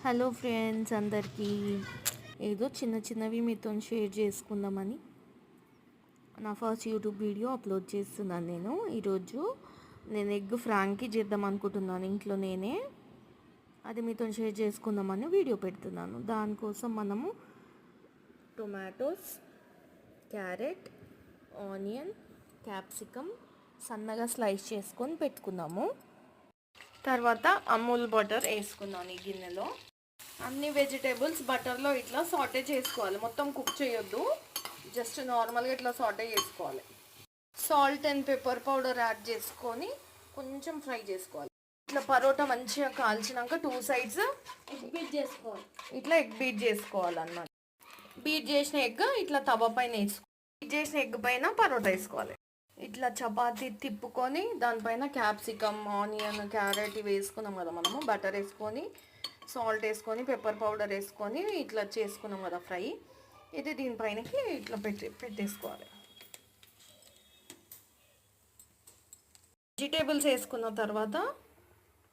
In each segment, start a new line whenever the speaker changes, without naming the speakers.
Hello friends అందరికీ ఏదో చిన్న చిన్నవి మీతో షేర్ చేసుకుందామని నా ఫస్ట్ యూట్యూబ్ వీడియో అప్లోడ్ చేస్తున్నాను. ఈరోజు నేను ఎగ్ ఫ్రాంకీ చేద్దాం అనుకుంటున్నాను ఇంట్లో నేనే. అది మీతో షేర్ చేసుకుందామని వీడియో పెడుతున్నాను. దానికోసం మనము టొమాటోస్, క్యారెట్, ఆనియన్, క్యాప్సికమ్ సన్నగా స్లైస్ చేసుకొని పెట్టుకుందాము. తర్వాత అమూల్ బటర్ వేసుకున్నాను ఈ గిన్నెలో. అన్ని వెజిటేబుల్స్ బటర్లో ఇట్లా సాటే చేసుకోవాలి, మొత్తం కుక్ చేయొద్దు, జస్ట్ నార్మల్గా ఇట్లా సాటే చేసుకోవాలి. Salt and pepper powder add చేసుకొని కొంచెం ఫ్రై చేసుకోవాలి. ఇట్లా పరోటా మంచిగా కాల్చినాక 2 sides
ఎగ్ బీట్ చేసుకోవాలి.
ఇట్లా ఎగ్ బీట్ చేసుకోవాలన్నమాట. బీట్ చేసిన ఎగ్ ఇట్లా తవ పైన వేసుకోవాలి. బీట్ చేసిన ఎగ్ పైన పరోటా వేసుకోవాలి. ఇట్లా చపాతీ తిప్పుకొని దానిపైన క్యాప్సికమ్, ఆనియన్, క్యారెట్ ఇవి వేసుకున్నాం కదా మనము. బటర్ వేసుకొని, సాల్ట్ వేసుకొని, పెప్పర్ పౌడర్ వేసుకొని ఇట్లా చేసుకున్నాం కదా ఫ్రై. ఇది దీనిపైనకి ఇట్లా పెట్టేసుకోవాలి. వెజిటేబుల్స్ వేసుకున్న తర్వాత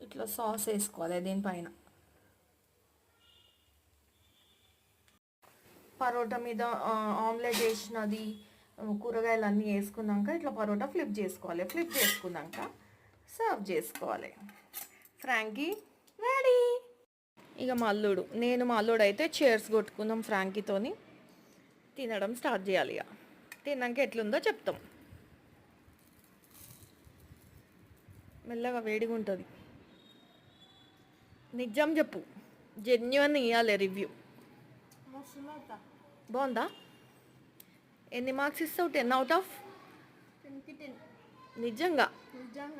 ఇట్లా సాస్ వేసుకోవాలి దీనిపైన. పరోటా మీద ఆమ్లెట్ వేసినది, కూరగాయలు అన్నీ వేసుకున్నాక ఇట్లా పరోటా ఫ్లిప్ చేసుకోవాలి. ఫ్లిప్ చేసుకున్నాక సర్వ్ చేసుకోవాలి. Frankie ready. ఇక మా అల్లుడు అయితే చైర్స్ కొట్టుకుందాం ఫ్రాంకీతోని. తినడం స్టార్ట్ చేయాలి. ఇక తిన్నాక ఎట్లుందో చెప్తాం. మెల్లగా వేడిగా ఉంటుంది. నిజం చెప్పు, జెన్యున్ ఇవ్వాలి రివ్యూ. బాగుందా? ఎన్ని మార్క్స్ ఇస్తావు? 10 out of
10 కి 10.
నిజంగా?
నిజంగా